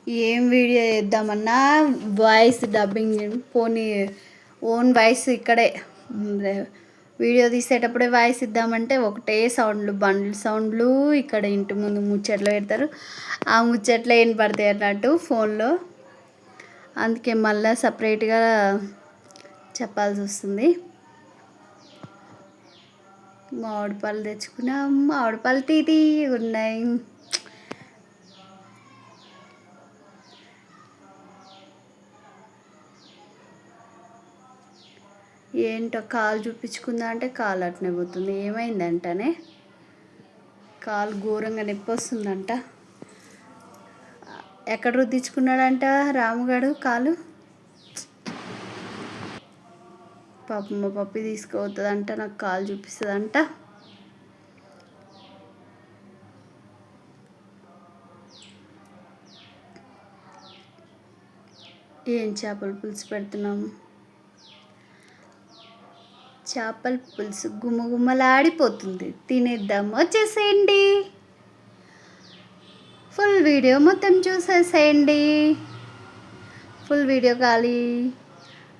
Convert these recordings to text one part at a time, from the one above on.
ఏం వీడియో చేద్దామన్నా voice dubbing పోనీ ఓన్ వాయిస్ ఇక్కడే వీడియో తీసేటప్పుడే వాయిస్ ఇద్దామంటే ఒకటే సౌండ్లు బండ్లు సౌండ్లు ఇక్కడ ఇంటి ముందు ముచ్చట్లు పెడతారు. ఆ ముచ్చట్లు ఏం పడతాయి అన్నట్టు ఫోన్లో. అందుకే మళ్ళీ సపరేట్గా చెప్పాల్సి వస్తుంది. మామిడి పళ్ళు తెచ్చుకున్నాం. మామిడి పళ్ళు తీతీ ఉన్నాయి. ఏంటో కాలు చూపించుకుందా అంటే కాలు అట్నే పోతుంది. ఏమైందంటనే కాలు ఘోరంగా నొప్పి వస్తుందంట. ఎక్కడ రుద్దించుకున్నాడంట రాముగాడు కాలు. పాపం మా పప్పి తీసుకుపోతుందంట, నాకు కాలు చూపిస్తుందంట. ఏం చేపల పులుసు పెడుతున్నాము. చేపల పులుసు గుమ్మగుమ్మలాడిపోతుంది. తినేద్దాము, వచ్చేసేయండి. ఫుల్ వీడియో మొత్తం చూసేసేయండి. ఫుల్ వీడియో కావాలి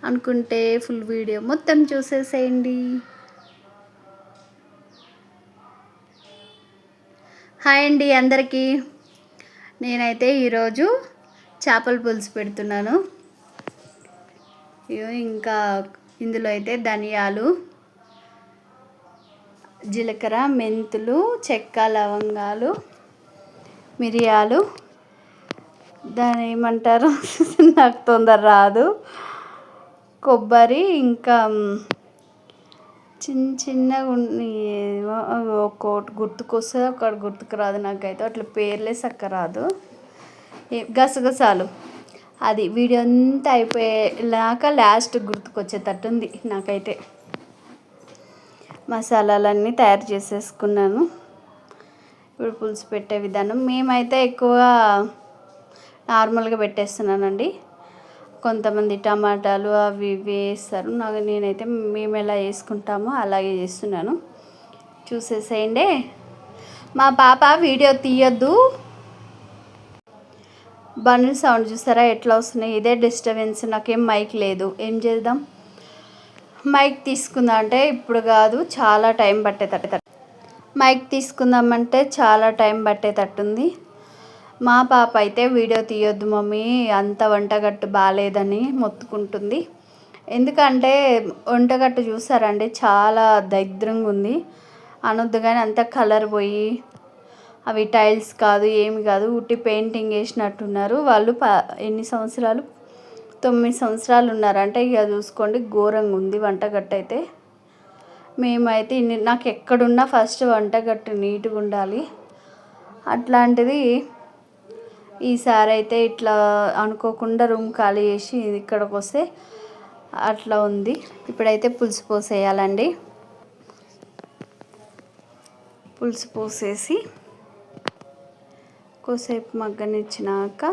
అనుకుంటే ఫుల్ వీడియో మొత్తం చూసేసేయండి. హాయ్ అండి అందరికీ. నేనైతే ఈరోజు చేపల పులుసు పెడుతున్నాను. ఇంకా ఇందులో అయితే ధనియాలు, జీలకర్ర, మెంతులు, చెక్క, లవంగాలు, మిరియాలు, దాని ఏమంటారు నాకు తొందర రాదు, కొబ్బరి, ఇంకా చిన్న చిన్నగా ఒక్కొక్కటి గుర్తుకొస్తుంది, ఒకటి గుర్తుకు రాదు. నాకైతే అట్లా పేర్లే చక్క రాదు. గసగసాలు అది వీడియో అంతా అయిపోయేలాక లాస్ట్ గుర్తుకొచ్చేటట్టుంది నాకైతే. మసాలాలన్నీ తయారు చేసేసుకున్నాను. ఇప్పుడు పులుసు పెట్టే విధానం మేమైతే ఎక్కువ నార్మల్గా పెట్టేస్తున్నానండి. కొంతమంది టమాటాలు అవి ఇవి వేస్తారు. నేనైతే మేము ఎలా వేసుకుంటామో అలాగే చేస్తున్నాను. చూసేసేయండి. మా పాప వీడియో తీయొద్దు, బండ్ల సౌండ్ చూస్తారా ఎట్లా వస్తున్నాయి, ఇదే డిస్టర్బెన్స్. నాకేం మైక్ లేదు, ఏం చేద్దాం. మైక్ తీసుకుందాం అంటే ఇప్పుడు కాదు, చాలా టైం పట్టేటట్టు. మైక్ తీసుకుందామంటే చాలా టైం పట్టేటట్టుంది. మా పాప అయితే వీడియో తీయొద్దు మమ్మీ, అంత వంటగట్టు బాగాలేదని మొత్తుకుంటుంది. ఎందుకంటే వంటగట్టు చూసారండి చాలా దరిద్రంగా ఉంది. అనొద్దు కానీ అంత కలర్ పోయి అవి టైల్స్ కాదు ఏమి కాదు, ఉట్టి పెయింటింగ్ వేసినట్టున్నారు వాళ్ళు. ఎన్ని సంవత్సరాలు, 9 సంవత్సరాలు ఉన్నారంటే ఇక చూసుకోండి. ఘోరంగా ఉంది వంటగట్టు అయితే. మేమైతే నాకు ఎక్కడున్నా ఫస్ట్ వంటగట్టు నీట్గా ఉండాలి. అట్లాంటిది ఈసారి అయితే ఇట్లా అనుకోకుండా రూమ్ ఖాళీ చేసి ఇక్కడికి వస్తే అట్లా ఉంది. ఇప్పుడైతే పులుసు పోసేయాలండి. పులుసు పోసేసి కొద్దిసేపు మగ్గనిచ్చినాక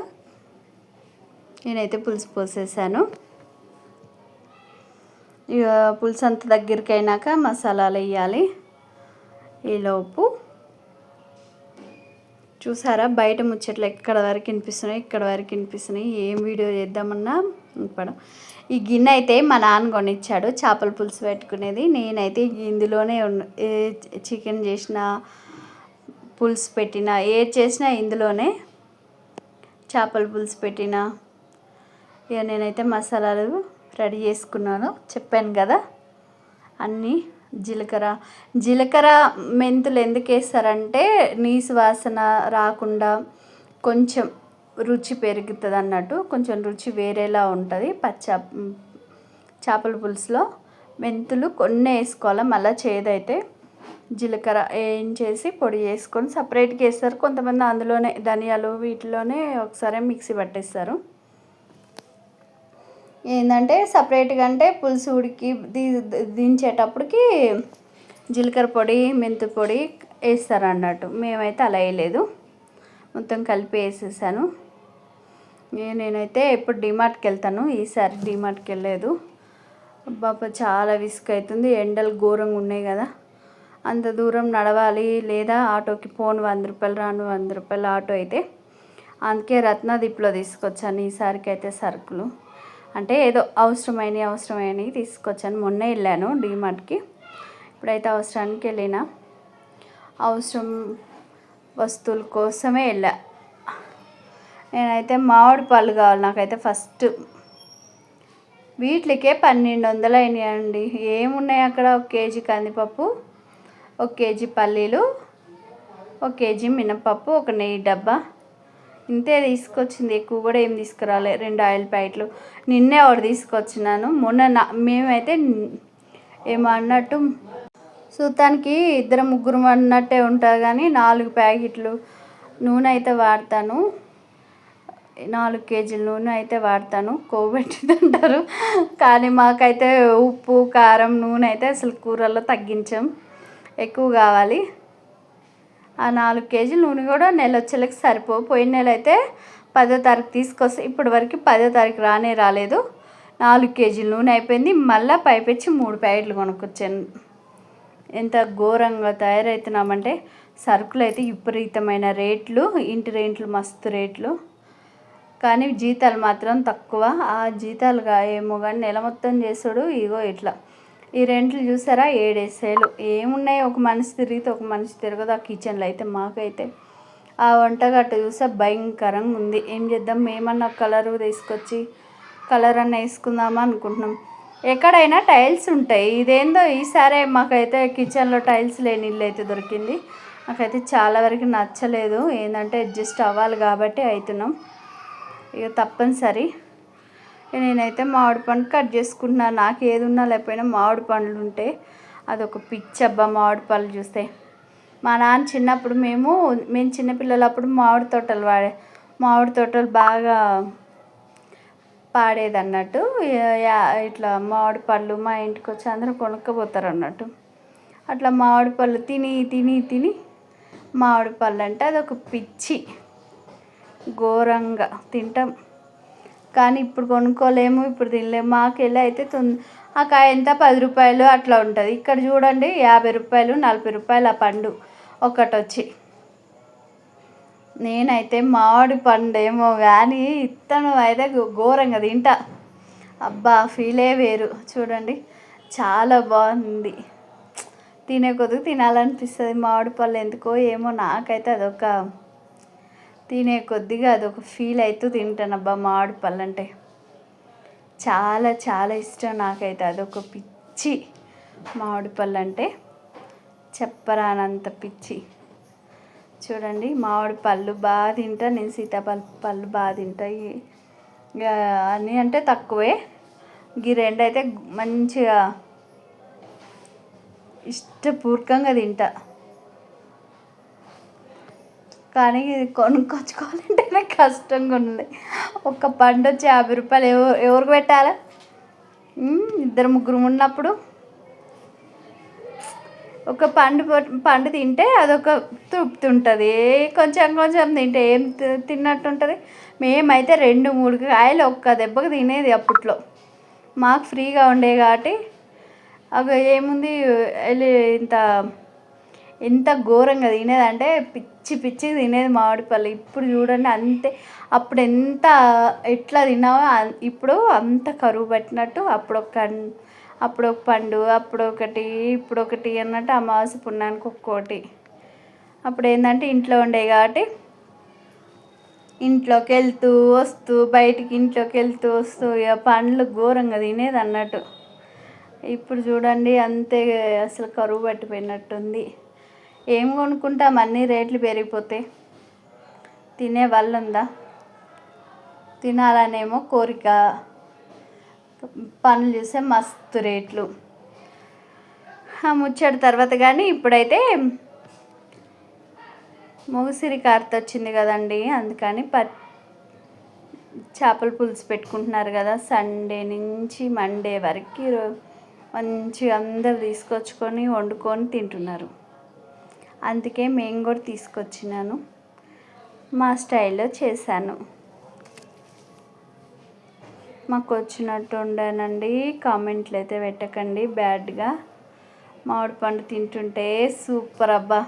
నేనైతే పులుసు పోసేసాను. ఇక పులుసు అంత దగ్గరికి అయినాక మసాలాలు వేయాలి. ఈలోపు చూసారా బయట ముచ్చట్లు ఎక్కడ వరకు వినిపిస్తున్నాయి, ఇక్కడ వరకు వినిపిస్తున్నాయి. ఏం వీడియో చేద్దామన్నా ఇప్పుడు ఈ గిన్నె అయితే మా నాన్న కొనిచ్చాడు చేపల పులుసు పెట్టుకునేది. నేనైతే ఇందులోనే చికెన్ చేసిన, పులుసు పెట్టిన, ఏది చేసినా ఇందులోనే. చేపల పులుసు పెట్టిన ఇక నేనైతే మసాలాలు రెడీ చేసుకున్నాను, చెప్పాను కదా అన్నీ. జీలకర్ర మెంతులు ఎందుకు వేస్తారంటే నీసు వాసన రాకుండా కొంచెం రుచి పెరుగుతుంది అన్నట్టు, కొంచెం రుచి వేరేలా ఉంటుంది. చేపల పులుసులో మెంతులు కొన్ని వేసుకోవాలి. మళ్ళీ చేదైతే జీలకర్ర వేయించేసి పొడి చేసుకొని సపరేట్గా వేస్తారు. కొంతమంది అందులోనే ధనియాలు వీటిలోనే ఒకసారి మిక్సీ పట్టేస్తారు. ఏంటంటే సపరేట్గా అంటే పులుసు ఉడికి దించేటప్పటికి జీలకర్ర పొడి, మెంతు పొడి వేస్తారు అన్నట్టు. మేమైతే అలా వేయలేదు, మొత్తం కలిపి వేసేసాను. నేనైతే ఎప్పుడు డిమార్ట్కి వెళ్తాను, ఈసారి డిమార్ట్కి వెళ్ళలేదు. బాబా చాలా విసుగు అవుతుంది, ఎండలు ఘోరంగా ఉన్నాయి కదా. అంత దూరం నడవాలి, లేదా ఆటోకి పోను 100 రూపాయలు, రాను 100 రూపాయలు ఆటో అయితే. అందుకే రత్నదీప్లో తీసుకొచ్చాను ఈసారికి అయితే సరుకులు. అంటే ఏదో అవసరమైనవి తీసుకొచ్చాను. మొన్న వెళ్ళాను డీమార్ట్కి, ఇప్పుడైతే అవసరానికి వెళ్ళిన, అవసరం వస్తువుల కోసమే వెళ్ళా. నేనైతే మామిడి పళ్ళు కావాలి నాకైతే ఫస్ట్. వీటికే 1200 అయినాయండి. ఏమున్నాయి అక్కడ? 1 కేజీ కందిపప్పు, 1 కేజీ పల్లీలు, 1 కేజీ మినపప్పు, ఒక నెయ్యి డబ్బా, ఇంతే తీసుకొచ్చింది. ఎక్కువ కూడా ఏం తీసుకురాలే. 2 ఆయిల్ ప్యాకెట్లు నిన్నే ఒకటి తీసుకొచ్చినాను. మొన్న మేమైతే ఏమో అన్నట్టు సూతానికి 2-3 అన్నట్టే ఉంటుంది, కానీ 4 ప్యాకెట్లు నూనె అయితే వాడతాను. 4 కేజీల నూనె అయితే వాడతాను. కొవ్వెట్టిది అంటారు, కానీ మాకైతే ఉప్పు కారం నూనె అయితే అసలు కూరల్లో తగ్గించాం, ఎక్కువ కావాలి. ఆ 4 కేజీల నూనె కూడా నెల వచ్చేలకి సరిపోవు. పోయిన నెల అయితే 10వ తారీఖు తీసుకొస్తే ఇప్పటి వరకు 10వ తారీఖు రాలేదు. 4 కేజీల నూనె అయిపోయింది. మళ్ళీ పైపెచ్చి 3 ప్యాకెట్లు కొనుక్కొచ్చాను. ఎంత ఘోరంగా తయారవుతున్నామంటే సరుకులు అయితే విపరీతమైన రేట్లు, ఇంటి రెంట్లు మస్తు రేట్లు, కానీ జీతాలు మాత్రం తక్కువ. ఆ జీతాలుగా ఏమో కానీ నెల మొత్తం చేసుడు ఇగో ఇట్లా. ఈ రెంట్లు చూసారా 7 ఏమున్నాయి, ఒక మనిషి తిరిగితే ఒక మనిషి తిరగదు ఆ కిచెన్లో అయితే. మాకైతే ఆ వంటగట్టు చూసా భయంకరంగా ఉంది. ఏం చేద్దాం, మేమన్నా కలర్ తీసుకొచ్చి కలర్ అన్న వేసుకుందామా అనుకుంటున్నాం. ఎక్కడైనా టైల్స్ ఉంటాయి, ఇదేందో ఈసారి మాకైతే కిచెన్లో టైల్స్ లేని ఇల్లు అయితే దొరికింది. నాకైతే చాలా వరకు నచ్చలేదు. ఏంటంటే అడ్జస్ట్ అవ్వాలి కాబట్టి అవుతున్నాం, ఇక తప్పనిసరి. నేనైతే మామిడి పండు కట్ చేసుకుంటున్నాను. నాకు ఏది ఉన్నా లేకపోయినా మామిడి పండ్లు ఉంటే అదొక పిచ్చబ్బా. మామిడి పళ్ళు చూస్తే మా నాన్న చిన్నప్పుడు మేము చిన్నపిల్లలప్పుడు మామిడి తోటలు బాగా పాడేది అన్నట్టు. ఇట్లా మామిడి పళ్ళు మా ఇంటికి వచ్చి అందరూ కొనుక్కపోతారు అన్నట్టు. అట్లా మామిడి పళ్ళు తిని తిని తిని మామిడి పళ్ళు అంటే అదొక పిచ్చి, ఘోరంగా తింటాం. కానీ ఇప్పుడు కొనుక్కోలేము, ఇప్పుడు తినలేము. మాకెళ్ళి అయితే ఆ కాయ ఎంత 10 రూపాయలు అట్లా ఉంటుంది. ఇక్కడ చూడండి 50 రూపాయలు 40 రూపాయలు ఆ పండు ఒకటి వచ్చి. నేనైతే మామిడి పండు ఏమో కానీ ఇత్తనం అయితే ఘోరంగా తింటా. అబ్బా ఫీలే వేరు. చూడండి చాలా బాగుంది, తినే కొద్దిగా తినాలనిపిస్తుంది. మామిడి పళ్ళు ఎందుకో ఏమో నాకైతే అదొక తినే కొద్దిగా అదొక ఫీల్ అవుతూ తింటాను. అబ్బా మామిడి పళ్ళు అంటే చాలా చాలా ఇష్టం నాకైతే, అదొక పిచ్చి. మామిడి పళ్ళు అంటే చెప్పరానంత పిచ్చి. చూడండి మామిడి పళ్ళు బాగా తింటా నేను, పళ్ళు బాగా తింటాయి. ఇక అన్నీ అంటే తక్కువే, ఈ రెండు అయితే మంచిగా ఇష్టపూర్వకంగా తింటా. కానీ ఇది కొనుక్కొచ్చుకోవాలంటేనే కష్టంగా ఉంది. ఒక పండు వచ్చి 50 రూపాయలు ఎవరికి పెట్టాలి? 2-3 ఉన్నప్పుడు ఒక పండు తింటే అదొక తృప్తి ఉంటుంది. కొంచెం కొంచెం తింటే ఏం తిన్నట్టు ఉంటుంది. మేమైతే 2-3 కాయలు ఒక్క దెబ్బకు తినేది అప్పట్లో. మాకు ఫ్రీగా ఉండే కాబట్టి అవి ఏముంది ఎంత ఘోరంగా తినేదంటే పిచ్చి తినేది మామిడి పళ్ళు. ఇప్పుడు చూడండి అంతే. అప్పుడు ఎట్లా తిన్నావో ఇప్పుడు అంత కరువు పట్టినట్టు. అప్పుడు ఒక పండు, ఇప్పుడు ఒకటి అన్నట్టు. అమావాస్య పుణ్యానికి ఒక్కోటి. అప్పుడు ఏంటంటే ఇంట్లో ఉండేవి కాబట్టి ఇంట్లోకి వెళ్తూ వస్తూ బయటికి ఇక పండ్లు ఘోరంగా తినేది అన్నట్టు. ఇప్పుడు చూడండి అంతే, అసలు కరువు పట్టిపోయినట్టుంది. ఏం కొనుక్కుంటాం, అన్ని రేట్లు పెరిగిపోతే తినే వాళ్ళు ఉందా? తినాలనేమో కోరిక, పనులు చూస్తే మస్తు రేట్లు. ముచ్చట తర్వాత. కానీ ఇప్పుడైతే మొగసిరి కార్తె వచ్చింది కదండి, అందుకని చేపల పులుసు పెట్టుకుంటున్నారు కదా. సండే నుంచి మండే వరకు మంచిగా అందరు తీసుకొచ్చుకొని వండుకొని తింటున్నారు. అందుకే మేము కూడా తీసుకొచ్చినాను, మా స్టైల్లో చేశాను. మాకు వచ్చినట్టు ఉండానండి. కామెంట్లు అయితే పెట్టకండి బ్యాడ్గా. మామిడి పండు తింటుంటే సూపర్ అబ్బా,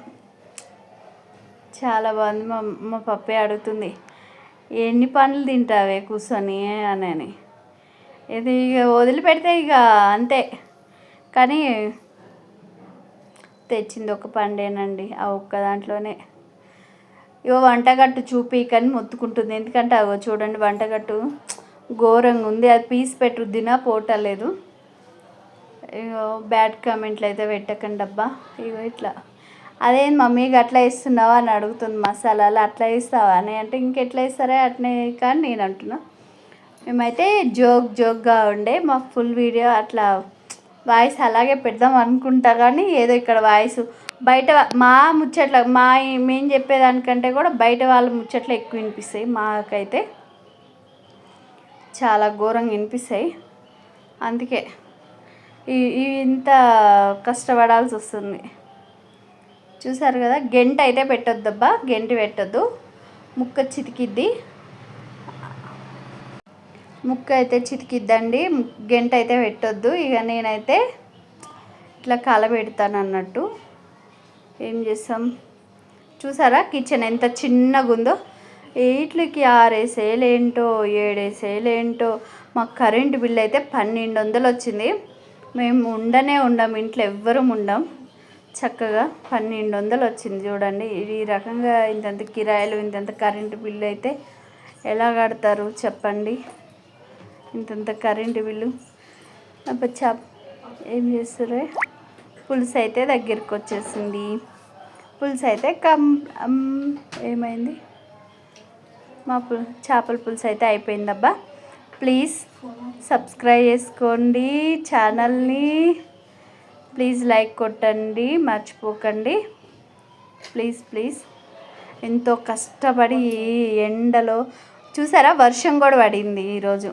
చాలా బాగుంది. మా పప్పే అడుగుతుంది ఎన్ని పనులు తింటావే కూర్చొని అని ఇది ఇక వదిలిపెడితే ఇక అంతే. కానీ తెచ్చింది ఒక పండేనండి, ఆ ఒక్క దాంట్లోనే. ఇగో వంటగట్టు చూపి కానీ మొత్తుకుంటుంది, ఎందుకంటే అగో చూడండి వంటగట్టు ఘోరంగా ఉంది, అది పీస్ పెట్టుద్దినా పోటలేదు. ఇగో బ్యాడ్ కామెంట్లు అయితే పెట్టకండి అబ్బా. ఇగో ఇట్లా అదేం మమ్మీ అట్లా వేస్తున్నావా అని అడుగుతుంది, మసాలాలు అట్లా వేస్తావా అని అంటే ఇంకెట్లా వేస్తారా అట్నే కానీ నేను అంటున్నా. మేమైతే జోక్గా ఉండే మా ఫుల్ వీడియో అట్లా వాయిస్ అలాగే పెడదాం అనుకుంటా, కానీ ఏదో ఇక్కడ వాయిస్ బయట మా ముచ్చట్ల మేము చెప్పేదానికంటే కూడా బయట వాళ్ళ ముచ్చట్లు ఎక్కువ వినిపిస్తాయి, మాకైతే చాలా ఘోరంగా వినిపిస్తాయి. అందుకే ఇంత కష్టపడాల్సి వస్తుంది. చూసారు కదా, గెంట అయితే పెట్టొద్దబ్బా, గెంటి పెట్టొద్దు, ముక్క చితికిద్ది, ముక్క అయితే చితికిద్దండి, గెంట అయితే పెట్టొద్దు. ఇక నేనైతే ఇట్లా కలబెడతాను అన్నట్టు. ఏం చేస్తాం చూసారా, కిచెన్ ఎంత చిన్నగా ఉందో. వీటికి 6 ఏంటో 7 ఏంటో. మాకు కరెంటు బిల్ అయితే 1200 వచ్చింది. మేము ఉండం ఇంట్లో, ఎవ్వరం ఉండం. చక్కగా 1200 వచ్చింది చూడండి. ఈ రకంగా ఇంతంత కిరాయిలు, ఇంతంత కరెంటు బిల్లు అయితే ఎలా కడతారు చెప్పండి. ఇంతంత కరెంటు బిల్లు అబ్బా. ఏం చేస్తారు, పులుసు అయితే దగ్గరికి వచ్చేసింది. పులుసు అయితే ఏమైంది, మా చేపల పులుసు అయితే అయిపోయిందబ్బా. ప్లీజ్ సబ్స్క్రైబ్ చేసుకోండి ఛానల్ని, ప్లీజ్ లైక్ కొట్టండి మర్చిపోకండి. ప్లీజ్. ఎంతో కష్టపడి ఎండలో చూసారా, వర్షం కూడా పడింది ఈరోజు.